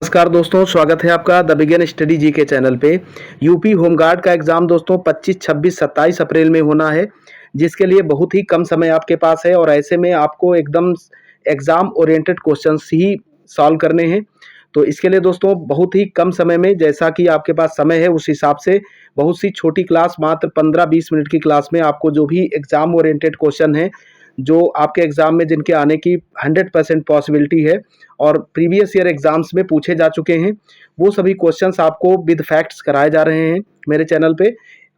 नमस्कार दोस्तों, स्वागत है आपका द बिगिन स्टडी जी के चैनल पे। यूपी होमगार्ड का एग्ज़ाम दोस्तों 25, 26, 27 अप्रैल में होना है, जिसके लिए बहुत ही कम समय आपके पास है और ऐसे में आपको एकदम एग्ज़ाम ओरिएंटेड क्वेश्चंस ही सॉल्व करने हैं। तो इसके लिए दोस्तों बहुत ही कम समय में, जैसा कि आपके पास समय है उस हिसाब से बहुत सी छोटी क्लास, मात्र 15-20 मिनट की क्लास में आपको जो भी एग्ज़ाम ओरिएंटेड क्वेश्चन हैं, जो आपके एग्ज़ाम में जिनके आने की 100% पॉसिबिलिटी है और प्रीवियस ईयर एग्ज़ाम्स में पूछे जा चुके हैं, वो सभी क्वेश्चंस आपको विद फैक्ट्स कराए जा रहे हैं मेरे चैनल पे।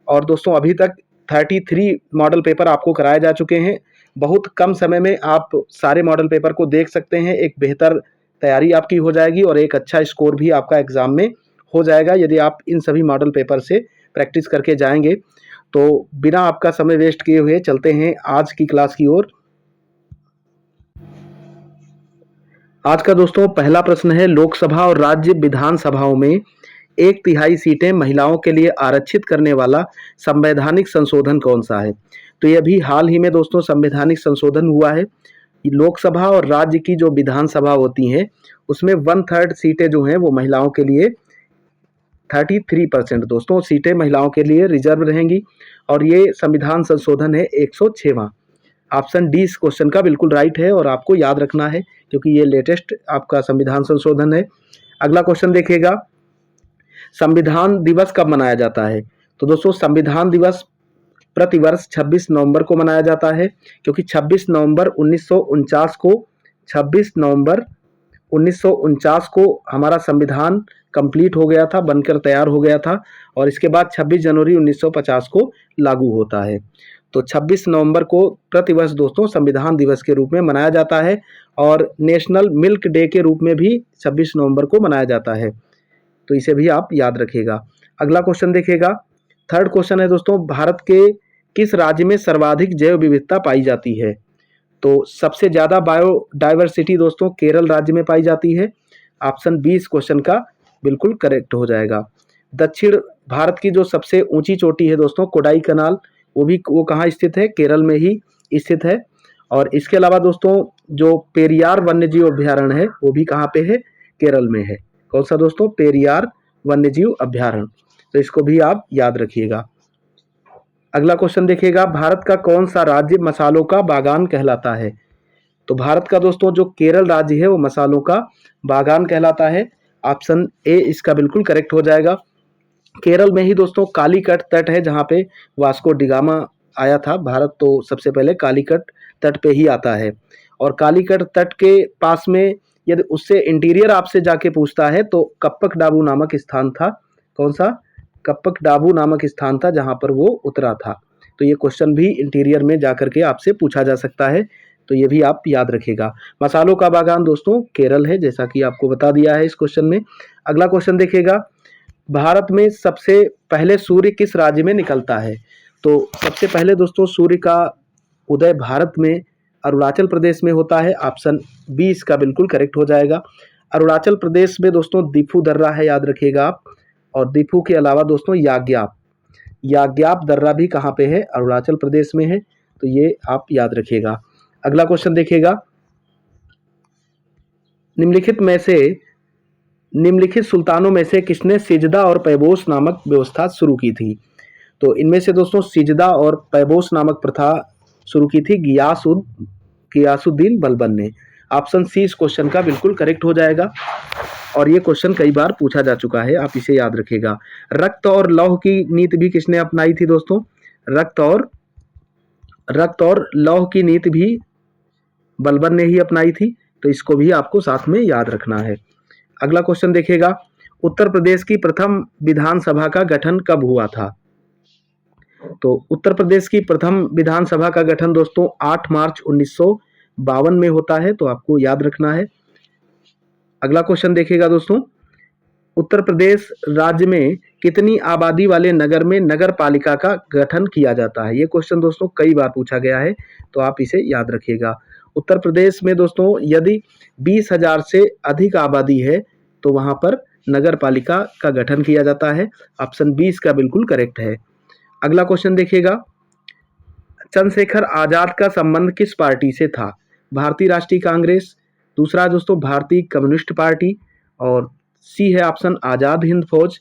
और दोस्तों अभी तक 33 मॉडल पेपर आपको कराए जा चुके हैं। बहुत कम समय में आप सारे मॉडल पेपर को देख सकते हैं, एक बेहतर तैयारी आपकी हो जाएगी और एक अच्छा स्कोर भी आपका एग्ज़ाम में हो जाएगा यदि आप इन सभी मॉडल पेपर से प्रैक्टिस करके जाएँगे। तो बिना आपका समय वेस्ट किए हुए चलते हैं आज की क्लास की ओर। आज का दोस्तों पहला प्रश्न है, लोकसभा और राज्य विधानसभाओं में 1/3 सीटें महिलाओं के लिए आरक्षित करने वाला संवैधानिक संशोधन कौन सा है? तो ये अभी हाल ही में दोस्तों संवैधानिक संशोधन हुआ है। लोकसभा और राज्य की जो विधानसभा होती हैं, उसमें 1/3 सीटें जो हैं वो महिलाओं के लिए, 33% दोस्तों सीटें महिलाओं के लिए रिजर्व रहेंगी और ये संविधान संशोधन है 106वां। ऑप्शन डी इस क्वेश्चन का बिल्कुल राइट है और आपको याद रखना है क्योंकि ये लेटेस्ट आपका संविधान संशोधन है। अगला क्वेश्चन देखिएगा, संविधान दिवस कब मनाया जाता है? तो दोस्तों संविधान दिवस प्रतिवर्ष 26 नवंबर को मनाया जाता है, क्योंकि 26 नवंबर 1949 को हमारा संविधान कंप्लीट हो गया था, बनकर तैयार हो गया था और इसके बाद 26 जनवरी 1950 को लागू होता है। तो 26 नवंबर को प्रतिवर्ष दोस्तों संविधान दिवस के रूप में मनाया जाता है और नेशनल मिल्क डे के रूप में भी 26 नवंबर को मनाया जाता है। तो इसे भी आप याद रखिएगा। अगला क्वेश्चन देखिएगा, थर्ड क्वेश्चन है दोस्तों, भारत के किस राज्य में सर्वाधिक जैव विविधता पाई जाती है? तो सबसे ज़्यादा बायोडाइवर्सिटी दोस्तों केरल राज्य में पाई जाती है। ऑप्शन बी इस क्वेश्चन का बिल्कुल करेक्ट हो जाएगा। दक्षिण भारत की जो सबसे ऊंची चोटी है दोस्तों कोडाईकनाल, वो कहाँ स्थित है? केरल में ही स्थित है। और इसके अलावा दोस्तों जो पेरियार वन्यजीव अभ्यारण्य है वो भी कहाँ पे है? केरल में है। कौन सा दोस्तों? पेरियार वन्यजीव अभ्यारण्य। तो इसको भी आप याद रखिएगा। अगला क्वेश्चन देखिएगा, भारत का कौन सा राज्य मसालों का बागान कहलाता है? तो भारत का दोस्तों जो केरल राज्य है वो मसालों का बागान कहलाता है। ऑप्शन ए इसका बिल्कुल करेक्ट हो जाएगा। केरल में ही दोस्तों कालीकट तट है जहाँ पे वास्को डिगामा आया था। भारत तो सबसे पहले कालीकट तट पे ही आता है और कालीकट तट के पास में यदि उससे इंटीरियर आपसे जाके पूछता है तो कप्पक डाबू नामक स्थान था। कौन सा? कप्पक डाबू नामक स्थान था जहाँ पर वो उतरा था। तो ये क्वेश्चन भी इंटीरियर में जाकर के आपसे पूछा जा सकता है, तो ये भी आप याद रखिएगा। मसालों का बागान दोस्तों केरल है, जैसा कि आपको बता दिया है इस क्वेश्चन में। अगला क्वेश्चन देखिएगा, भारत में सबसे पहले सूर्य किस राज्य में निकलता है? तो सबसे पहले दोस्तों सूर्य का उदय भारत में अरुणाचल प्रदेश में होता है। ऑप्शन बी इसका बिल्कुल करेक्ट हो जाएगा। अरुणाचल प्रदेश में दोस्तों दीफू दर्रा है, याद रखिएगा आप। और दीफू के अलावा दोस्तों याग्याप दर्रा भी कहाँ पे है? अरुणाचल प्रदेश में है। तो ये आप याद रखिएगा। अगला क्वेश्चन देखिएगा, निम्नलिखित सुल्तानों में से किसने सिजदा और पैबोस नामक व्यवस्था शुरू की थी? तो इनमें से दोस्तों सिजदा और पैबोस नामक प्रथा शुरू की थी गियासुद्दीन बलबन ने। ऑप्शन सी इस क्वेश्चन का बिल्कुल करेक्ट हो जाएगा और ये क्वेश्चन कई बार पूछा जा चुका है, आप इसे याद रखिएगा। रक्त और लौह की नीति भी किसने अपनाई थी दोस्तों? रक्त और लौह की नीति भी बलबन ने ही अपनाई थी, तो इसको भी आपको साथ में याद रखना है। अगला क्वेश्चन देखिएगा, उत्तर प्रदेश की प्रथम विधानसभा का गठन कब हुआ था? तो उत्तर प्रदेश की प्रथम विधानसभा का गठन दोस्तों 8 मार्च 1952 में होता है, तो आपको याद रखना है। अगला क्वेश्चन देखिएगा दोस्तों, उत्तर प्रदेश राज्य में कितनी आबादी वाले नगर में नगर पालिका का गठन किया जाता है? ये क्वेश्चन दोस्तों कई बार पूछा गया है, तो आप इसे याद रखिएगा। उत्तर प्रदेश में दोस्तों यदि 20,000 से अधिक आबादी है तो वहाँ पर नगर पालिका का गठन किया जाता है। ऑप्शन बी इसका बिल्कुल करेक्ट है। अगला क्वेश्चन देखिएगा, चंद्रशेखर आजाद का संबंध किस पार्टी से था? भारतीय राष्ट्रीय कांग्रेस, दूसरा दोस्तों भारतीय कम्युनिस्ट पार्टी और सी है ऑप्शन आज़ाद हिंद फौज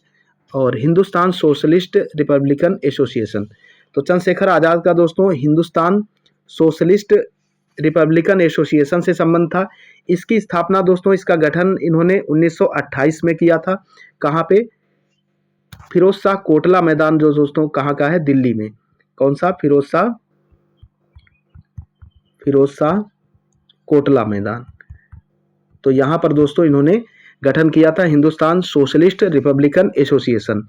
और हिंदुस्तान सोशलिस्ट रिपब्लिकन एसोसिएशन। तो चंद्रशेखर आज़ाद का दोस्तों हिंदुस्तान सोशलिस्ट रिपब्लिकन एसोसिएशन से संबंध था। इसकी स्थापना दोस्तों, इसका गठन इन्होंने 1928 में किया था। कहाँ पे? फिरोज शाह कोटला मैदान, जो दोस्तों कहाँ का है? दिल्ली में। कौन सा? फिरोज शाह कोटला मैदान। तो यहाँ पर दोस्तों इन्होंने गठन किया था हिंदुस्तान सोशलिस्ट रिपब्लिकन एसोसिएशन।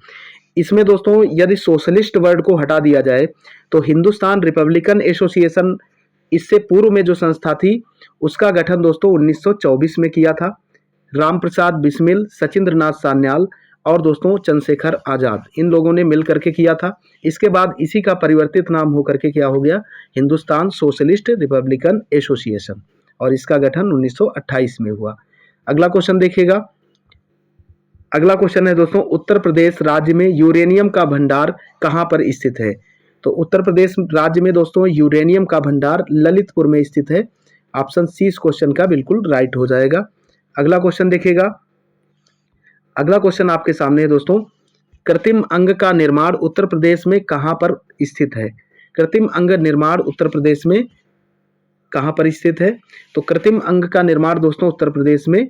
इसमें दोस्तों यदि सोशलिस्ट वर्ड को हटा दिया जाए तो हिंदुस्तान रिपब्लिकन एसोसिएशन, इससे पूर्व में जो संस्था थी उसका गठन दोस्तों 1924 में किया था। राम प्रसाद बिस्मिल, सचिंद्र नाथ सान्याल और दोस्तों चंद्रशेखर आज़ाद, इन लोगों ने मिल करके किया था। इसके बाद इसी का परिवर्तित नाम होकर के क्या हो गया? हिंदुस्तान सोशलिस्ट रिपब्लिकन एसोसिएशन, और इसका गठन 1928 में हुआ। अगला क्वेश्चन देखिएगा। अगला क्वेश्चन है दोस्तों, उत्तर प्रदेश राज्य में यूरेनियम का भंडार कहाँ पर स्थित है? तो उत्तर प्रदेश राज्य में दोस्तों यूरेनियम का भंडार ललितपुर में स्थित है। ऑप्शन सी इस क्वेश्चन का बिल्कुल राइट हो जाएगा। अगला क्वेश्चन देखिएगा। अगला क्वेश्चन आपके सामने है दोस्तों, कृत्रिम अंग का निर्माण उत्तर प्रदेश में कहाँ पर स्थित है? कृत्रिम अंग निर्माण उत्तर प्रदेश में कहाँ पर स्थित है? तो कृत्रिम अंग का निर्माण दोस्तों उत्तर प्रदेश में,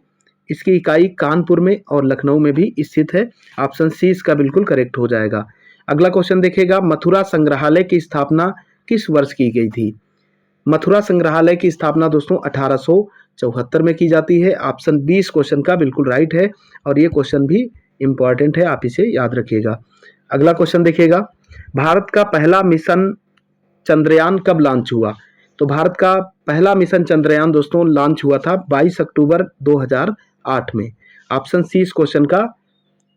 इसकी इकाई कानपुर में और लखनऊ में भी स्थित है। ऑप्शन सी इसका बिल्कुल करेक्ट हो जाएगा। अगला क्वेश्चन देखिएगा, मथुरा संग्रहालय की स्थापना किस वर्ष की गई थी? मथुरा संग्रहालय की स्थापना दोस्तों 1874 में की जाती है। ऑप्शन बी इस क्वेश्चन का बिल्कुल राइट है, और ये क्वेश्चन भी इंपॉर्टेंट है, आप इसे याद रखिएगा। अगला क्वेश्चन देखिएगा, भारत का पहला मिशन चंद्रयान कब लॉन्च हुआ? तो भारत का पहला मिशन चंद्रयान दोस्तों लॉन्च हुआ था 22 अक्टूबर 2008 में। ऑप्शन सी इस क्वेश्चन का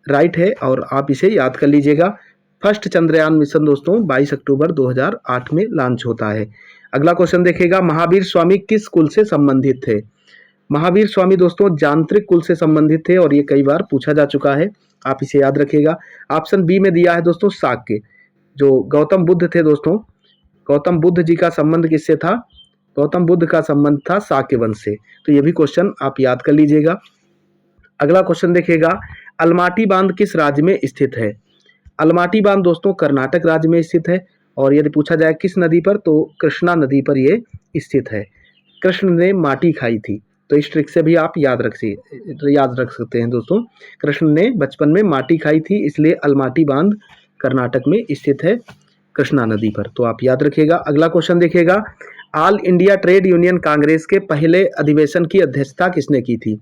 राइट है, और आप इसे याद कर लीजिएगा। फर्स्ट चंद्रयान मिशन दोस्तों 22 अक्टूबर 2008 में लॉन्च होता है। अगला क्वेश्चन देखिएगा, महावीर स्वामी किस कुल से संबंधित थे? महावीर स्वामी दोस्तों यांत्रिक कुल से संबंधित थे, और ये कई बार पूछा जा चुका है, आप इसे याद रखिएगा। ऑप्शन बी में दिया है दोस्तों शाक्य, जो गौतम बुद्ध थे दोस्तों, गौतम बुद्ध जी का संबंध किससे था? गौतम बुद्ध का संबंध था शाक्य वंश से। तो ये भी क्वेश्चन आप याद कर लीजिएगा। अगला क्वेश्चन देखिएगा, अलमाटी बांध किस राज्य में स्थित है? अलमाटी बांध दोस्तों कर्नाटक राज्य में स्थित है, और यदि पूछा जाए किस नदी पर, तो कृष्णा नदी पर ये स्थित है। कृष्ण ने माटी खाई थी, तो इस ट्रिक से भी आप याद रख सकते हैं दोस्तों। कृष्ण ने बचपन में माटी खाई थी, इसलिए अलमाटी बांध कर्नाटक में स्थित है कृष्णा नदी पर, तो आप याद रखिएगा। अगला क्वेश्चन देखिएगा, all India trade union Congress के पहले अधिवेशन की अध्यक्षता किसने की थी?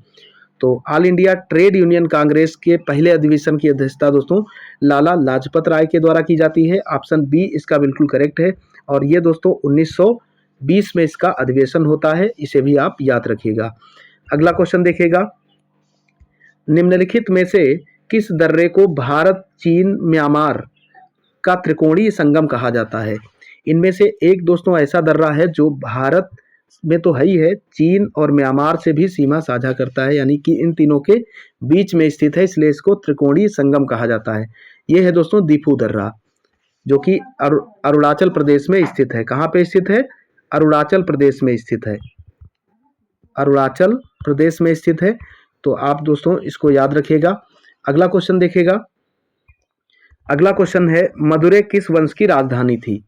तो all India trade union Congress के पहले अधिवेशन की अध्यक्षता दोस्तों लाला लाजपत राय के द्वारा की जाती है। ऑप्शन बी इसका बिल्कुल करेक्ट है, और ये दोस्तों 1920 में इसका अधिवेशन होता है, इसे भी आप याद रखिएगा। अगला क्वेश्चन देखिएगा, निम्नलिखित में से किस दर्रे को भारत चीन म्यांमार का त्रिकोणीय संगम कहा जाता है? इनमें से एक दोस्तों ऐसा दर्रा है जो भारत में तो है ही है, चीन और म्यांमार से भी सीमा साझा करता है, यानी कि इन तीनों के बीच में स्थित है, इसलिए इसको त्रिकोणीय संगम कहा जाता है। ये है दोस्तों दीफू दर्रा, जो कि अरुणाचल प्रदेश में स्थित है। कहाँ पे स्थित है? अरुणाचल प्रदेश में स्थित है। अरुणाचल प्रदेश में स्थित है, तो आप दोस्तों इसको याद रखिएगा। अगला क्वेश्चन देखिएगा। अगला क्वेश्चन है, मदुरै किस वंश की राजधानी थी?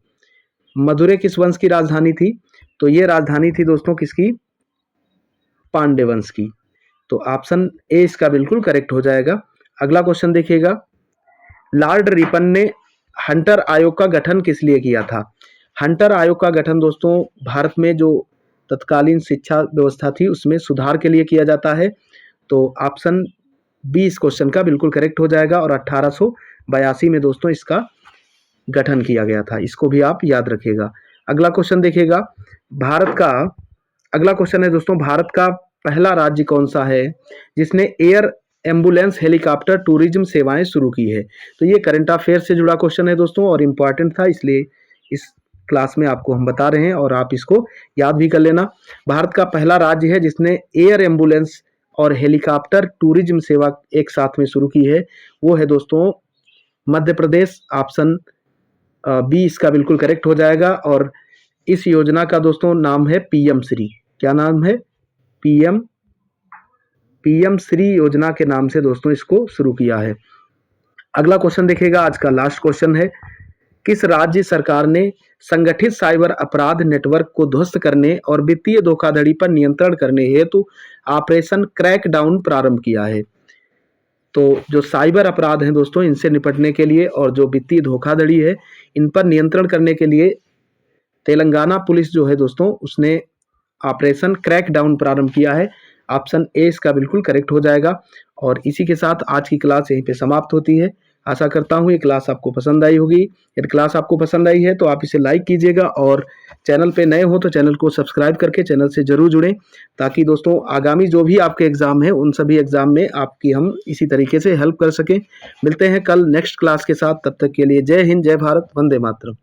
मदुरै किस वंश की राजधानी थी? तो ये राजधानी थी दोस्तों किसकी? पांड्य वंश की। तो ऑप्शन ए इसका बिल्कुल करेक्ट हो जाएगा। अगला क्वेश्चन देखिएगा, लॉर्ड रिपन ने हंटर आयोग का गठन किस लिए किया था? हंटर आयोग का गठन दोस्तों भारत में जो तत्कालीन शिक्षा व्यवस्था थी उसमें सुधार के लिए किया जाता है। तो ऑप्शन बी इस क्वेश्चन का बिल्कुल करेक्ट हो जाएगा, और 1882 में दोस्तों इसका गठन किया गया था, इसको भी आप याद रखिएगा। अगला क्वेश्चन देखिएगा, अगला क्वेश्चन है दोस्तों, भारत का पहला राज्य कौन सा है जिसने एयर एम्बुलेंस हेलीकॉप्टर टूरिज्म सेवाएं शुरू की है? तो ये करंट अफेयर से जुड़ा क्वेश्चन है दोस्तों, और इम्पॉर्टेंट था, इसलिए इस क्लास में आपको हम बता रहे हैं, और आप इसको याद भी कर लेना। भारत का पहला राज्य है जिसने एयर एम्बुलेंस और हेलीकॉप्टर टूरिज्म सेवा एक साथ में शुरू की है, वो है दोस्तों मध्य प्रदेश। ऑप्शन बी इसका बिल्कुल करेक्ट हो जाएगा, और इस योजना का दोस्तों नाम है पीएम श्री। क्या नाम है? पीएम पीएम श्री योजना के नाम से दोस्तों इसको शुरू किया है। अगला क्वेश्चन देखिएगा, आज का लास्ट क्वेश्चन है, किस राज्य सरकार ने संगठित साइबर अपराध नेटवर्क को ध्वस्त करने और वित्तीय धोखाधड़ी पर नियंत्रण करने हेतु ऑपरेशन क्रैकडाउन प्रारंभ किया है? तो जो साइबर अपराध हैं दोस्तों, इनसे निपटने के लिए और जो वित्तीय धोखाधड़ी है, इन पर नियंत्रण करने के लिए तेलंगाना पुलिस जो है दोस्तों, उसने ऑपरेशन क्रैकडाउन प्रारंभ किया है। ऑप्शन ए इसका बिल्कुल करेक्ट हो जाएगा। और इसी के साथ आज की क्लास यहीं पे समाप्त होती है। आशा करता हूँ ये क्लास आपको पसंद आई होगी। यदि क्लास आपको पसंद आई है तो आप इसे लाइक कीजिएगा और चैनल पे नए हो तो चैनल को सब्सक्राइब करके चैनल से ज़रूर जुड़ें, ताकि दोस्तों आगामी जो भी आपके एग्ज़ाम है उन सभी एग्ज़ाम में आपकी हम इसी तरीके से हेल्प कर सकें। मिलते हैं कल नेक्स्ट क्लास के साथ, तब तक के लिए जय हिंद, जय भारत, वंदे मातरम।